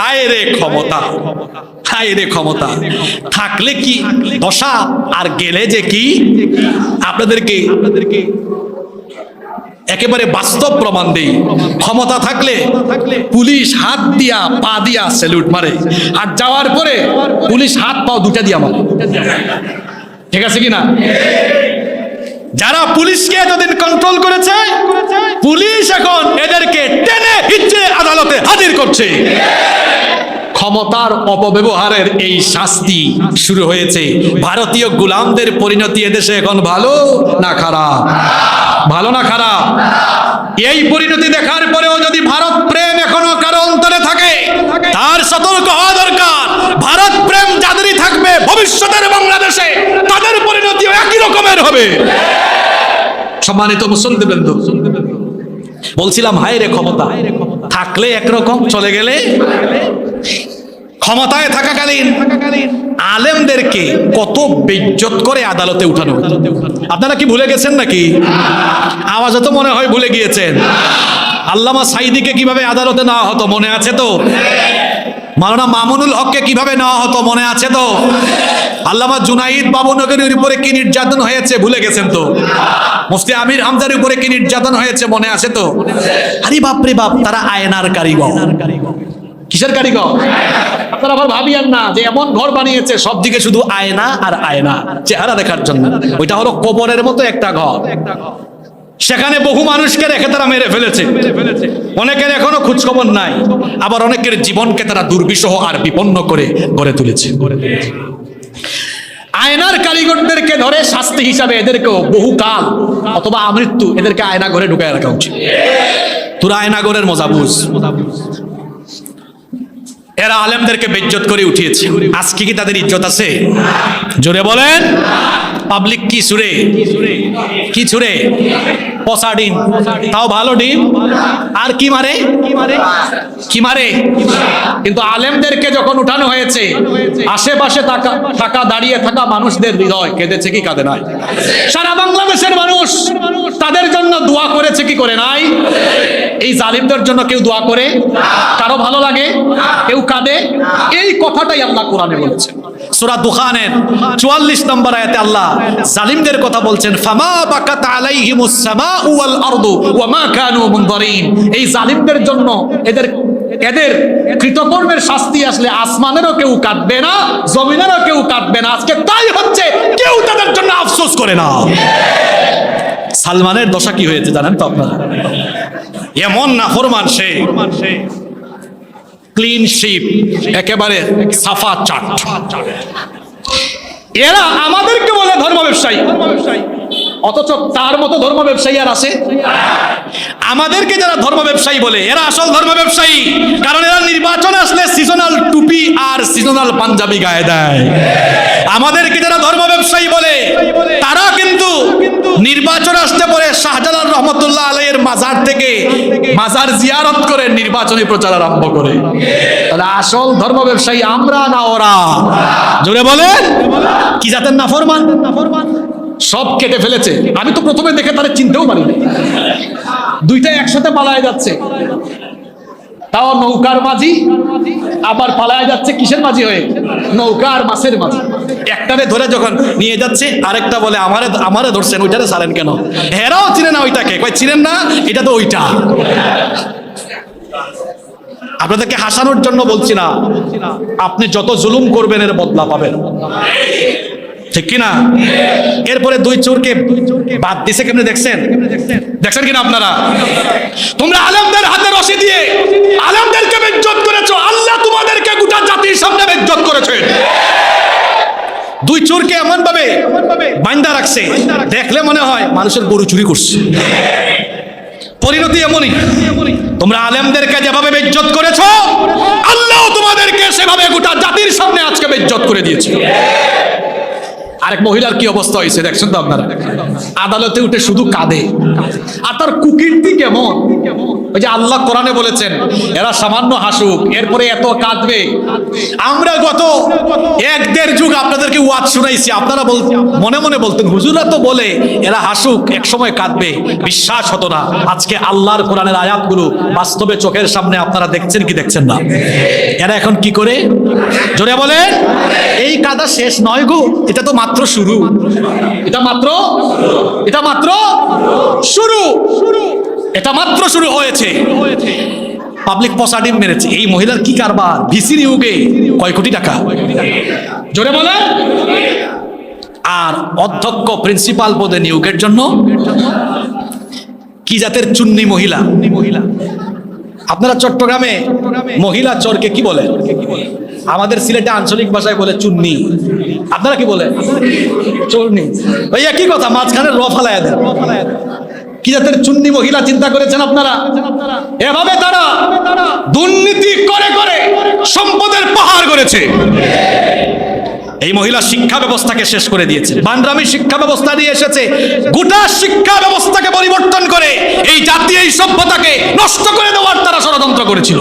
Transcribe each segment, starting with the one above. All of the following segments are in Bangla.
হায় রে ক্ষমতা, হায় রে ক্ষমতা, থাকলে কি দশা আর গেলে যে কি। আপনাদেরকে একেবারে বাস্তব প্রমাণ দেই। ক্ষমতা থাকলে পুলিশ হাত দিয়া পা দিয়া স্যালুট মারে, আর যাওয়ার পরে পুলিশ হাত পাও দুটা দিয়া মারে। ঠিক আছে কিনা? যারা পুলিশকে এতদিন কন্ট্রোল করেছে, পুলিশ এখন এদেরকে টেনে হিচড়ে আদালতে হাজির করছে। ক্ষমতার অপব্যবহারের এই শাস্তি শুরু হয়েছে। ভারতীয় গোলামদের পরিণতি এদেশে এখন ভালো না খারাপ? ভালো না খারাপ? এই পরিণতি দেখার পরেও যদি ভারত প্রেম এখনো কারো অন্তরে থাকে, তার সতর্ক হওয়া দরকার। ভারত প্রেম যাদেরই থাকবে ভবিষ্যতের বাংলাদেশে, তাদের পরিণতিও একই রকমের হবে। সম্মানিত মুসল্লিবৃন্দ, বলছিলাম হায় রে ক্ষমতা, থাকলে একরকম, চলে গেলে। ক্ষমতায় থাকাকালীন আলেমদেরকে কত বেইজ্জত করে আদালতে উঠানো হতো। আপনারা কি ভুলে গেছেন নাকি? আওয়াজে তো মনে হয় ভুলে গিয়েছেন। আল্লামা সাইদিকে কিভাবে আদালতে নেওয়া হতো মনে আছে তো? মাওলানা মামুনুল হককে কিভাবে নেওয়া হতো মনে আছে তো? আল্লামা জুনাইদ বাবুনগরীর উপরে কি নির্যাতন হয়েছে ভুলে গেছেন তো? মুফতি আমির হামজার উপরে কি নির্যাতন হয়েছে মনে আছে তো? আরে বাপরে বাপ, তারা আয়নার কারিগর। কিসের কারিগর? আপনারা আবার ভাবিয়েন না যে এমন ঘর বানিয়েছে সব দিকে শুধু আয়না আর আয়না, চেহারা দেখার জন্য। ওইটা হলো কবরের মতো একটা ঘর। সেখানে বহু মানুষকে রেখে তারা মেরে ফেলেছে। অনেকের এখনো খোঁজখবর নাই। আবার অনেকের জীবনকে তারা দুর্বিষহ আর বিপন্ন করে গড়ে তুলেছে। আয়নার কারিগরদেরকে ধরে শাস্তি হিসাবে এদেরকেও বহুকাল অথবা আমৃত্যু এদেরকে আয়না ঘরে ঢুকায় রাখা উচিত। তোরা আয়না ঘরের মজা বুঝ। এরা আলেমদেরকে বেইজ্জত করে উঠিয়েছে। আজকে কি তাদের ইজ্জত আছে? জোরে বলেন। পাবলিক কি ছুড়ে, কি ছুড়ে? পচা ডিম, তাও ভালো ডিম। আর কি মারে? কি মারে? কিন্তু আলেমদেরকে যখন উঠানো হয়েছে, আশেপাশে থাকা দাঁড়িয়ে থাকা মানুষদের হৃদয় কেঁদেছে কি কাঁদে নাই? সারা বাংলাদেশের মানুষ তাদের জন্য দোয়া করেছে কি করে নাই? এই জালিমদের জন্য কেউ দোয়া করে? কারো ভালো লাগে? কেউ কাঁদে? এই কথাটাই আল্লাহ কোরআনে বলেছেন। সূরা দুখানের 44 নম্বর আয়াতে আল্লাহ জালিমদের কথা বলছেন, ফামা বাকাত আলাইহিমুস সামাউ ওয়াল আরদু ওয়া মা কানু মুনযারিন। এই জালিমদের জন্য এদের কৃতকর্মের শাস্তি আসলে আসমানেরও কেউ কাঁদবে না, জমিনেরও কেউ কাঁদবে না। আজকে তাই হচ্ছে, কেউ তাদের জন্য আফসোস করে না। সালমানের দশা কি হয়েছে জানেন তো আপনারা? এমন নাফরমান সে, ক্লিন শিপ, একেবারে সাফা চাট। এরা আমাদেরকে বলে ধর্ম ব্যবসায়ী, অথচ তার মতো ধর্ম ব্যবসায়ী আর আছে? আমাদেরকে যারা ধর্ম ব্যবসায়ী বলে, এরা আসল ধর্ম ব্যবসায়ী। কারণ এরা নির্বাচন আসলে সিজনাল টুপি আর সিজনাল পাঞ্জাবি গায়ে দেয়। আমাদেরকে যারা ধর্ম ব্যবসায়ী বলে, তারা কিন্তু নির্বাচন আসতে পরে শাহজালাল রহমতুল্লাহ আলাইহির মাজার থেকে মাজার জিয়ারত করে নির্বাচনী প্রচার আরম্ভ করে। তাহলে আসল ধর্ম ব্যবসায়ী আমরা না ওরা? জোরে বলেন। কি জাতের নাফরমান? সব কেটে ফেলেছে। আমি তো প্রথমে দেখে তারা চিনতেও পারি, দুইটা একসাথে পালায় যাচ্ছে। তাও নৌকার মাঝি, আবার পালায় যাচ্ছে কিসের মাঝি হয়ে? নৌকা আর মাছের মাঝি। একটারে ধরে যখন নিয়ে যাচ্ছে, আরেকটা বলে আমারে ধরছেন, ওইটারে ছাড়েন কেন? হেরাও চিনে না ওইটাকে, কয় চিনেন না, এটা তো ওইটা। আপনাদেরকে হাসানোর জন্য বলছি না, আপনি যত জুলুম করবেন এর বদলা পাবেন, ঠিক কিনা? এরপরে দুই চোরকে বাদ দিছে কেমনে দেখছেন? দেখছেন কিনা আপনারা? তোমরা আলেমদের হাতে রশি দিয়ে আলেমদেরকে বেইজ্জত করেছো, আল্লাহ তোমাদেরকে গোটা জাতির সামনে বেইজ্জত করেছেন। দুই চোরকে এমন ভাবে বাঁধা রাখছে, দেখলে মনে হয় মানুষের গরু চুরি করছে। পরিণতি এমনই। তোমরা আলেমদেরকে যেভাবে বেইজ্জত করেছো, আল্লাহ তোমাদেরকে সেভাবে গোটা জাতির সামনে আজকে বেইজ্জত করে দিয়েছে। আরেক মহিলার কি অবস্থা হয়েছে দেখছেন তো আপনারা? আদালতে উঠে শুধু কাঁদে। আর তার কুকীর্তি কেমন! ওই যে আল্লাহ কোরআনে বলেছেন এরা সামান্য হাসুক এরপরে এত কাঁদবে। আমরা গত 1-1.5 যুগ আপনাদেরকে ওয়াজ শুনাইছি, আপনারা মনে মনে বলতেন হুজুররা তো বলে এরা হাসুক এক সময় কাঁদবে, বিশ্বাস হতো না। আজকে আল্লাহর কোরআনের আয়াতগুলো বাস্তবে চোখের সামনে আপনারা দেখছেন কি দেখছেন না? এরা এখন কি করে, জোরে বলে। এই কাদা শেষ নয় গো, এটা তো মাত্র শুরু, এটা মাত্র শুরু, এটা মাত্র শুরু হয়েছে। পাবলিক পচা ডিম মেরেছে। এই মহিলার কি কারবার, ভিসি নিয়োগে কয় কোটি টাকা, জোরে বলে। আর অধ্যক্ষ প্রিন্সিপাল পদে নিয়োগের জন্য কি জাতের চুন্নি মহিলা। আপনারা চট্টগ্রামে মহিলা চরকে কি বলে? আমাদের সিলেটে আঞ্চলিক ভাষায় বলে চুন্নি, আপনারা কি বলে? চুন্নি। ওই একই কথা, মাঝখানে র ফালায়া দেন। কি জাতের চুন্নি মহিলা চিন্তা করেছেন আপনারা? এভাবে তারা দুর্নীতি করে করে সম্পদের পাহাড় করেছে। এই মহিলা শিক্ষা ব্যবস্থাকে শেষ করে দিয়েছে। বান্দ্রামি শিক্ষা ব্যবস্থা নিয়ে এসেছে, গোটা শিক্ষা ব্যবস্থাকে পরিবর্তন করে এই জাতি এই সভ্যতাকে নষ্ট করে দেওয়ার তারা ষড়যন্ত্র করেছিল।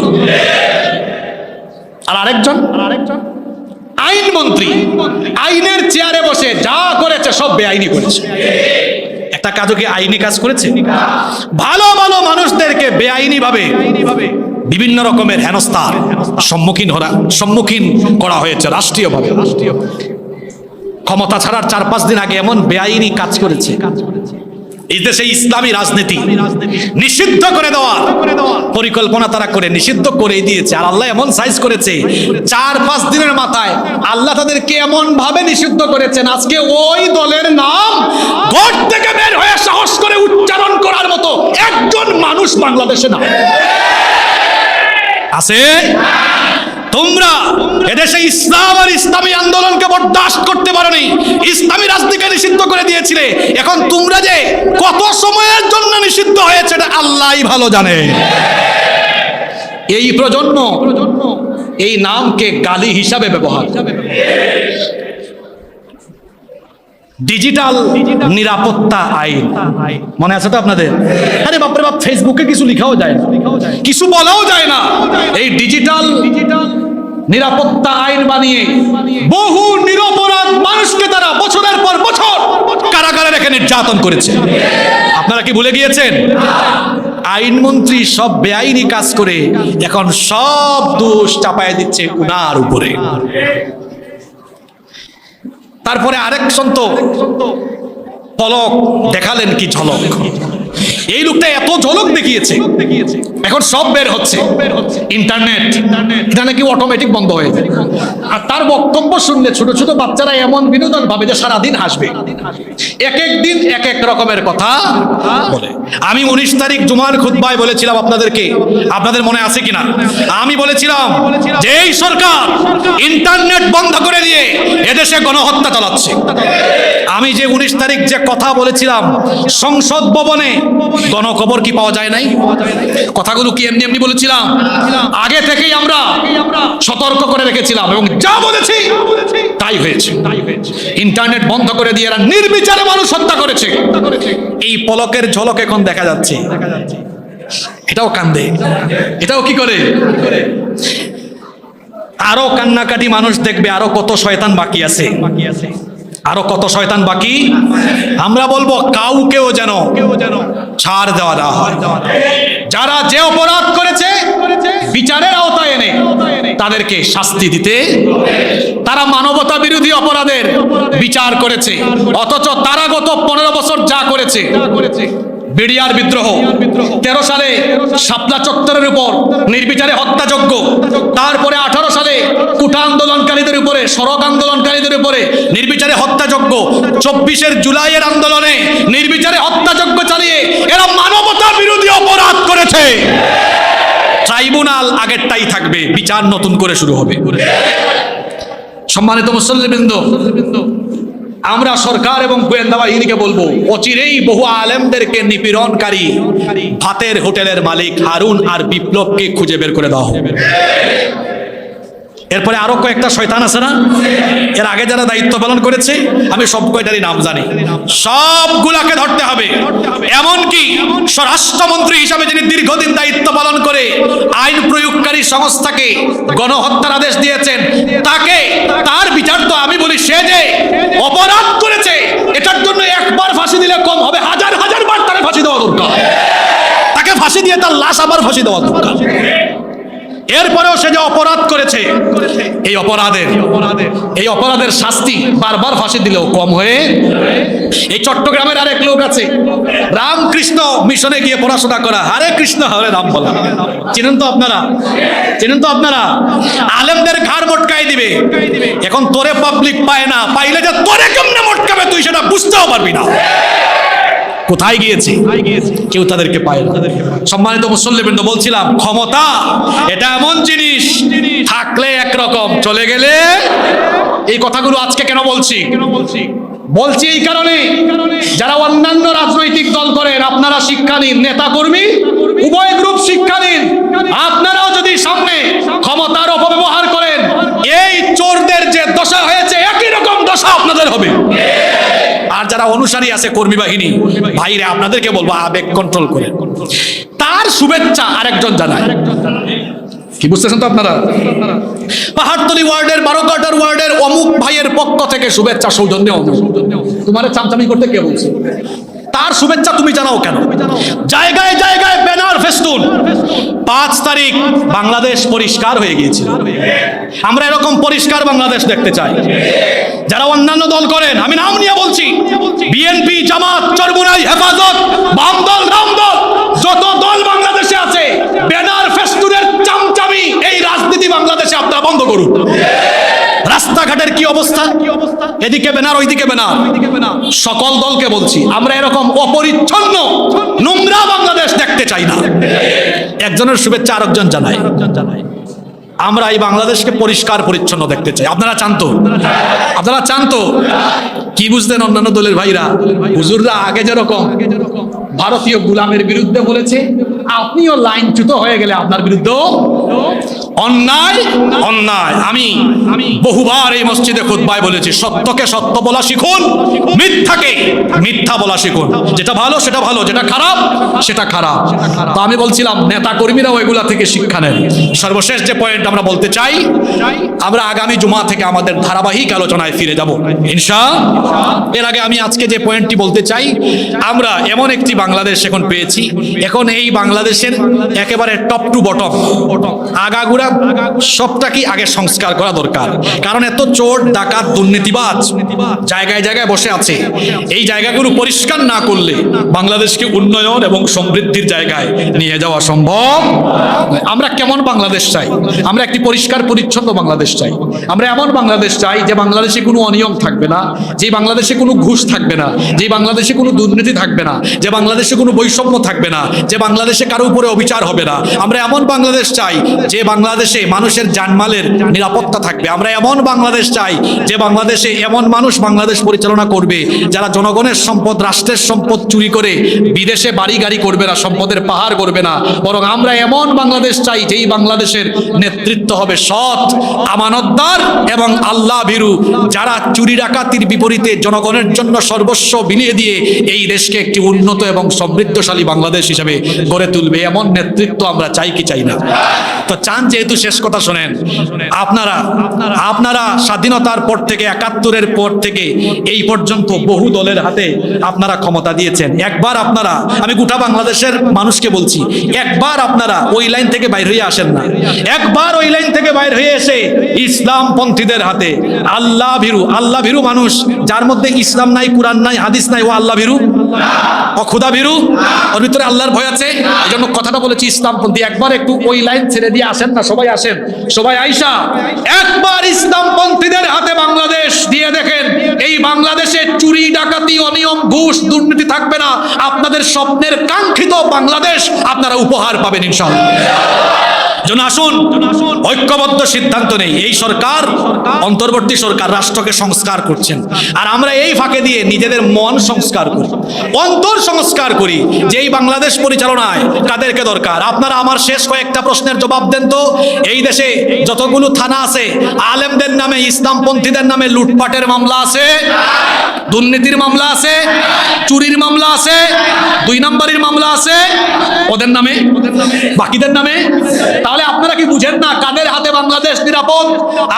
আর আরেকজন আইনমন্ত্রী, আইনের চেয়ারে বসে যা করেছে সব বেআইনি করেছে। একটা কাজও কি আইনি কাজ করেছে? ভালো ভালো মানুষদেরকে বেআইনি ভাবে বিভিন্ন রকমের হেনস্থার সম্মুখীন করা হয়েছে রাষ্ট্রীয়ভাবে। ক্ষমতা ছাড়ার 4-5 দিন আগে এমন বেআইনি কাজ করেছে, এই দেশে ইসলামী রাজনীতি নিষিদ্ধ করে দেওয়ার পরিকল্পনা তারা করে নিষিদ্ধ করে দিয়েছে। আর আল্লাহ এমন সাইজ করেছে, 4-5 দিনের মাথায় আল্লাহ তাদেরকে এমন ভাবে নিষিদ্ধ করেছেন, আজকে ওই দলের নাম ঘর থেকে বের হয়ে সাহস করে উচ্চারণ করার মতো একজন মানুষ বাংলাদেশে না আছে। তোমরা এদেশে ইসলাম আর ইসলামী আন্দোলনকে বরদাস্ত করতে পারোনি, ইসলামী রাজনীতিকে নিষিদ্ধ করে দিয়েছিলে। এখন তোমরা যে কত সময়ের জন্য নিষিদ্ধ হয়েছে এটা আল্লাহই ভালো জানে। এই প্রজন্ম এই নামকে গালি হিসাবে ব্যবহার। ডিজিটাল নিরাপত্তা আইন মনে আছে তো আপনাদের? আরে বাপরে বাপ, ফেসবুকে কিছু লিখাও যায় না, কিছু বলাও যায় না। এই ডিজিটাল নিরাপত্তা আইন বানিয়ে বহু নিরপরাধ মানুষকে তারা বছরের পর বছর কারাগারে রেখে নির্যাতন করেছে। আপনারা কি ভুলে গিয়েছেন? আইনমন্ত্রী সব বেআইনি কাজ করে এখন সব দোষ চাপায় দিচ্ছে উনার উপরে। তারপরে আরেক সন্ত পলক দেখালেন কি ঝলক। এই লোকটা এত ঝলক দেখিয়েছে, এখন সব বের হচ্ছে। ইন্টারনেট এটা নাকি অটোমেটিক বন্ধ হয়ে যায়। আর তার বক্তব্য শুনলে ছোট ছোট বাচ্চারা এমন বিনোদন পাবে যে সারাদিন হাসবে। এক এক দিন এক এক রকমের কথা বলে। আমি 19 তারিখ জুমার খুতবায় বলেছিলাম আপনাদেরকে, আপনাদের মনে আছে কিনা? আমি বলেছিলাম যে এই সরকার ইন্টারনেট বন্ধ করে দিয়ে এদেশে গণহত্যা চালাচ্ছে। আমি যে 19 তারিখ যে কথা বলেছিলাম, সংসদ ভবনে গণখবর কি পাওয়া যায় নাই? কথাগুলো কি এমনি এমনি বলেছিলাম? আগে থেকেই আমরা সতর্ক করে রেখেছিলাম এবং যা বলেছি তাই হয়েছে। ইন্টারনেট বন্ধ করে দিয়ে এরা নির্বিচারে মানুষ হত্যা করেছে। এই পলকের ঝলক এখন দেখা যাচ্ছে। এটাও কান্দে, এটাও কি করে? আরো কান্নাকাটি মানুষ দেখবে, আরো কত শয়তান বাকি আছে, আরো কত শয়তান বাকি। আমরা বলবো কাউকেও যেন ছাড় দেওয়া না হয়। যারা যে অপরাধ করেছে বিচারের আওতায় এনে তাদেরকে শাস্তি দিতে। তারা মানবতা বিরোধী অপরাধের বিচার করেছে, অথচ তারা গত 15 বছর যা করেছে, বিডিআর বিদ্রোহ, 13 সালে শাপলা চত্বরের উপর নির্বিচারে হত্যাযজ্ঞ, তারপরে 18 সালে কুটা আন্দোলনকারীদের উপরে, সড়ক আন্দোলনকারীদের উপরে নির্বিচারে হত্যাযজ্ঞ, 24 জুলাইয়ের আন্দোলনে নির্বিচারে হত্যাযজ্ঞ চালিয়ে এরা মানবতা বিরোধী অপরাধ করেছে। ট্রাইব্যুনাল আগেরটাই থাকবে, বিচার নতুন করে শুরু হবে। সম্মানিত মুসল্লিবৃন্দ, আমরা সরকার এবং গোয়েন্দা বাহিনীকে বলবো, অচিরেই বহু আলেমদেরকে নিপীড়নকারী ভাতের হোটেলের মালিক হারুন আর বিপ্লবকে খুঁজে বের করে দেওয়া হবে। এরপরে আরো কয়েকটা শয়তান আছে না, এর আগে যারা দায়িত্ব পালন করেছে, আমি সব কয়টারই নাম জানি, সবগুলাকে ধরতে হবে। এমনকি স্বরাষ্ট্রমন্ত্রী হিসাবে যিনি দীর্ঘদিন দায়িত্ব পালন করে আইন প্রয়োগকারী সংস্থাকে গণহত্যার আদেশ দিয়েছেন, তাকে, তার বিচার তো আমি বলি, সে যে অপরাধ করেছে এটার জন্য একবার ফাঁসি দিলে কম হবে, হাজার হাজার বার তাকে ফাঁসি দেওয়া দরকার। তাকে ফাঁসি দিয়ে তার লাশ আবার ফাঁসি দেওয়া দরকার। এরপরেও সে যে অপরাধ করেছে, এই অপরাধের শাস্তি বারবার ফাঁসি দিলেও কম হয়ে। এই চট্টগ্রামের আরেক লোক আছে, রামকৃষ্ণ মিশনে গিয়ে পড়াশোনা করা, হরে কৃষ্ণ হরে রাম বলা, চিনেন তো আপনারা? আলেমদের ঘাড় মটকাই দিবে। এখন তোরে পাবলিক পায় না, পাইলে যে তোরে কেমনে মটকাবে তুই সেটা বুঝতেও পারবি না। কোথায় গিয়েছে কেউ তাদেরকে পায় না। সম্মানিত মুসল্লিবৃন্দ, বলছিলাম ক্ষমতা এটা এমন জিনিস, থাকলে একরকম, চলে গেলে। এই কথাগুলো আজকে কেন বলছি এই কারণে, যারা অন্যান্য রাজনৈতিক দল করেন আপনারা শিক্ষা নিন, নেতা কর্মী উভয় গ্রুপ শিক্ষা নিন। আপনারাও যদি সামনে ক্ষমতার অপব্যবহার করেন, এই চোরদের যে দশা হয়েছে একই রকম দশা আপনাদের হবে। আর যারা অনুসারী আছে কর্মী বাহিনী, ভাইরে আপনাদেরকে বলবো আবেগ কন্ট্রোল করে। তার শুভেচ্ছা আরেকজন জানায়, কি বুঝতেছেন তো আপনারা? পাহাড়তলী ওয়ার্ডের, বারোকাটার ওয়ার্ডের অমুক ভাইয়ের পক্ষ থেকে শুভেচ্ছা সৌজন্য, তোমার চামচামি করতে কে বলছে? তার শুভেচ্ছা তুমি জানাও কেন? জায়গায় জায়গায় ব্যানার, ফেস্টুন। 5 তারিখ বাংলাদেশ পরিষ্কার হয়ে গিয়েছিল। আমরা এরকম পরিষ্কার বাংলাদেশ দেখতে চাই। যারা অন্যান্য দল করেন, আমি নাম নিয়ে বলছি, বিএনপি, জামাত, চরমুনাই, হেফাজত, বাম দল, রাম দল, যত দল বাংলাদেশে আছে, ব্যানার ফেস্টুনের চামচামি এই রাজনীতি বাংলাদেশে আপনারা বন্ধ করুন। রাস্তাঘাটের কি অবস্থা, এদিকে ব্যানার ওইদিকে ব্যানার। সকল দলকে বলছি, আমরা এরকম অপরিচ্ছন্ন নোংরা বাংলাদেশ দেখতে চাই না। একজনের শুভেচ্ছা আরেকজন জানায়। আমরা এই বাংলাদেশকে পরিষ্কার পরিচ্ছন্ন দেখতে চাই। আপনারা চান তো? কি বুঝলেন অন্যান্য দলের ভাইরা? হুজুররা আগে যেরকম ভারতীয় গোলামের বিরুদ্ধে বলেছে, আপনিও লাইনচ্যুত হয়ে গেলে আপনার বিরুদ্ধে অন্যায়। আমি বহুবার এই মসজিদে খুতবায় বলেছি, সত্যকে সত্য বলা শিখুন, মিথ্যাকে মিথ্যা বলা শিখুন। যেটা ভালো সেটা ভালো, যেটা খারাপ সেটা খারাপ। তো আমি বলছিলাম নেতা কর্মীরাও এগুলা থেকে শিক্ষা নেন। সর্বশেষ যে পয়েন্ট আমরা বলতে চাই, আমরা আগামী জুমা থেকে আমাদের ধারাবাহিক আলোচনায় ফিরে যাব ইনশাআল্লাহ। এর আগে আমি আজকে যে পয়েন্টটি বলতে চাই, আমরা এমন একটি বাংলাদেশ এখন পেয়েছি, এখন এই বাংলাদেশের একেবারে টপ টু বটম, আগাগুড়া সবটাকে আগে সংস্কার করা দরকার। কারণ এত চোর, ডাকাত, দুর্নীতিবাজ জায়গায় জায়গায় বসে আছে। এই জায়গাগুলো পরিষ্কার না করলে বাংলাদেশকে উন্নয়ন এবং সমৃদ্ধির জায়গায় নিয়ে যাওয়া সম্ভব। আমরা কেমন বাংলাদেশ চাই? আমরা একটি পরিষ্কার পরিচ্ছন্ন বাংলাদেশ চাই। আমরা এমন বাংলাদেশ চাই যে বাংলাদেশে কোনো অনিয়ম থাকবে না, যে বাংলাদেশে কোনো ঘুষ থাকবে না, যে বাংলাদেশে কোনো দুর্নীতি থাকবে না, যে বাংলাদেশে কোনো বৈষম্য থাকবে না, যে বাংলাদেশে কারো উপরে অবিচার হবে না। আমরা এমন বাংলাদেশ চাই যে বাংলাদেশে মানুষের জানমালের নিরাপত্তা থাকবে। আমরা এমন বাংলাদেশ চাই যে বাংলাদেশে এমন মানুষ বাংলাদেশ পরিচালনা করবে যারা জনগণের সম্পদ, রাষ্ট্রের সম্পদ চুরি করে বিদেশে বাড়ি গাড়ি করবে না, সম্পদের পাহাড় করবে না। বরং আমরা এমন বাংলাদেশ চাই যেই বাংলাদেশের নেতৃত্ব হবে সৎ, আমানতদার এবং আল্লাহ ভীরু, যারা চুরি ডাকাতির বিপরীতে জনগণের জন্য সর্বস্ব বিলিয়ে দিয়ে এই দেশকে একটি উন্নত এবং সমৃদ্ধশালী বাংলাদেশ হিসেবে গড়ে তুলবে। এমন নেতৃত্ব আমরা চাই কি চাই না? তো চান, যেহেতু শেষ কথা শোনেন, আপনারা স্বাধীনতার পর থেকে, ৭১-এর পর থেকে এই পর্যন্ত বহু দলের হাতে আপনারা ক্ষমতা দিয়েছেন। একবার আপনারা, আমি গোটা বাংলাদেশের মানুষকে বলছি, একবার আপনারা ওই লাইন থেকে বাইর হয়ে আসেন না। একবার ওই লাইন থেকে বাইর হয়ে এসে ইসলামপন্থীদের হাতে, আল্লাহ ভীরু মানুষ, যার মধ্যে ইসলাম নাই, কুরআন নাই, হাদিস নাই, ও আল্লাহ ভীরু, ও খুদা ভীরু, ওর ভিতরে আল্লাহর ভয় আছে। এই জন্য কথাটা বলেছি ইসলামপন্থী। একবার একটু ওই লাইন ছেড়ে দিয়ে আসেন না, সবাই আসেন, সবাই আইসা একবার ইসলামপন্থীদের হাতে বাংলাদেশ দিয়ে দেখেন। এই বাংলাদেশে চুরি ডাকাতি, অনিয়ম, ঘুষ, দুর্নীতি থাকবে না। আপনাদের স্বপ্নের কাঙ্ক্ষিত বাংলাদেশ আপনারা উপহার পাবেন ইনশাআল্লাহ। জন্য আসুন ঐক্যবদ্ধ সিদ্ধান্ত নেই। এই সরকার, অন্তর্বর্তী সরকার রাষ্ট্রকে সংস্কার করছেন, আর আমরা এই ফাঁকে দিয়ে নিজেদের মন সংস্কার করি, অন্তর সংস্কার করি। যেই বাংলাদেশ পরিচালনায় কাদেরকে দরকার? আপনারা আমার শেষ কয়েকটা প্রশ্নের জবাব দেন তো। এই দেশে যতগুলো থানা আছে, আলেমদের নামে, ইসলামপন্থীদের নামে লুটপাটের মামলা আছে, দুর্নীতির মামলা আছে, চুরির মামলা আছে, 2 নম্বরের মামলা আছে, ওদের নামে, বাকিদের নামে। তাহলে আপনারা কি বুঝেন না কাদের হাতে বাংলাদেশ নিরাপদ?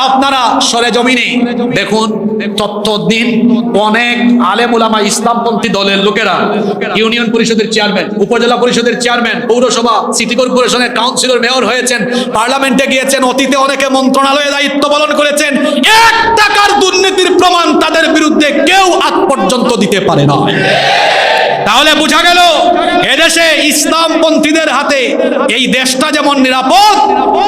আপনারা সরেজমিনে দেখুন, তথ্য দিন। অনেক আলেম ওলামা, ইসলামপন্থী দলের লোকেরা ইউনিয়ন পরিষদের চেয়ারম্যান, উপজেলা পরিষদের চেয়ারম্যান, পৌরসভা, সিটি কর্পোরেশনের কাউন্সিলর, মেয়র হয়েছেন, পার্লামেন্টে গিয়েছেন, অতীতে অনেকে মন্ত্রণালয়ে দায়িত্ব পালন করেছেন। 1 টাকার দুর্নীতির প্রমাণ তাদের বিরুদ্ধে কেউ আজ পর্যন্ত দিতে পারে না। তাহলে বোঝা গেল এদেশে ইসলামপন্থীদের হাতে এই দেশটা যেমন নিরাপদ,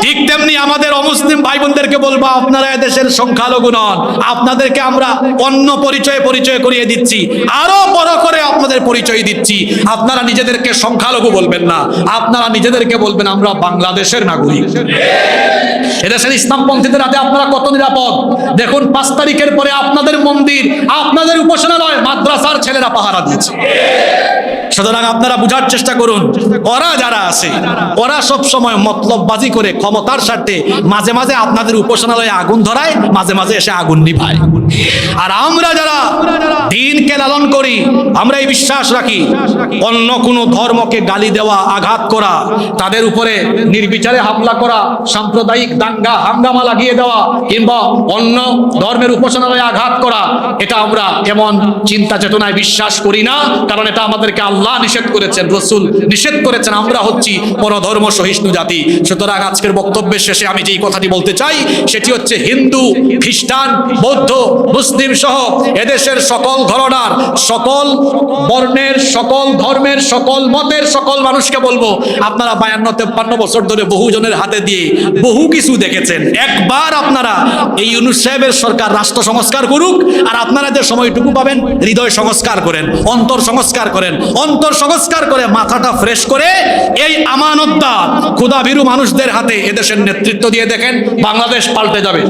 ঠিক তেমনি আমাদের অমুসলিম ভাই বোনদেরকে বলবো, আপনারা এদেশের সংখ্যালঘু নন, আপনাদেরকে আমরা অন্য পরিচয় করিয়ে দিচ্ছি, আরো বড় করে আপনাদের পরিচয় দিচ্ছি। আপনারা নিজেদেরকে সংখ্যালঘু বলবেন না, আপনারা নিজেদেরকে বলবেন আমরা বাংলাদেশের নাগরিক। এদেশের ইসলামপন্থীদের হাতে আপনারা কত নিরাপদ দেখুন। 5 তারিখের পরে আপনাদের মন্দির, আপনাদের উপাসনালয়, মাদ্রাসার ছেলেরা পাহারা দিয়েছে। সুতরাং আপনারা বুঝার চেষ্টা করুন, ওরা যারা আছে ওরা সব সময় মতলববাজি করে ক্ষমতার স্বার্থে মাঝে মাঝে আপনাদের উপাসনালয়ে আগুন ধরায়, মাঝে মাঝে এসে আগুন নিভায়। আর আমরা যারা দ্বীনকে লালন করি, আমরা এই বিশ্বাস রাখি, অন্য কোনো ধর্মকে গালি দেওয়া, আঘাত করা, তাদের উপরে নির্বিচারে হামলা করা, সাম্প্রদায়িক দাঙ্গা হাঙ্গামা লাগিয়ে দেওয়া, কিংবা অন্য ধর্মের উপাসনালয়ে আঘাত করা, এটা আমরা এমন চিন্তা চেতনায় বিশ্বাস করি না। কারণ এটা আমাদেরকে আল্লাহ নিষেধ করেছেন, রসুল নিষেধ করেছেন। আমরা হচ্ছি পরধর্ম সহিষ্ণু জাতি। সুতরাং আজকের বক্তব্যের শেষে আমি যেই কথাটি বলতে চাই সেটি হচ্ছে, হিন্দু, খ্রিস্টান, বৌদ্ধ, মুসলিম সহ এদেশের সকল ঘরানার, সকল বর্ণের, সকল ধর্মের, সকল মতের সকল মানুষকে বলবো, আপনারা 52-53 বছর ধরে বহুজনের হাতে দিয়ে বহু কিছু দেখেছেন। একবার আপনারা এই ইউনূস সাহেবের সরকার রাষ্ট্র সংস্কার করুক, আর আপনারা যে সময়টুকু পাবেন হৃদয় সংস্কার করেন, অন্তর সংস্কার করেন, অন্তর সংস্কার করে মাথাটা ফ্রেশ করে এই আমানতদার খোদাভীরু মানুষদের হাতে এদেশের নেতৃত্ব দিয়ে দেখেন, বাংলাদেশ পাল্টে যাবে।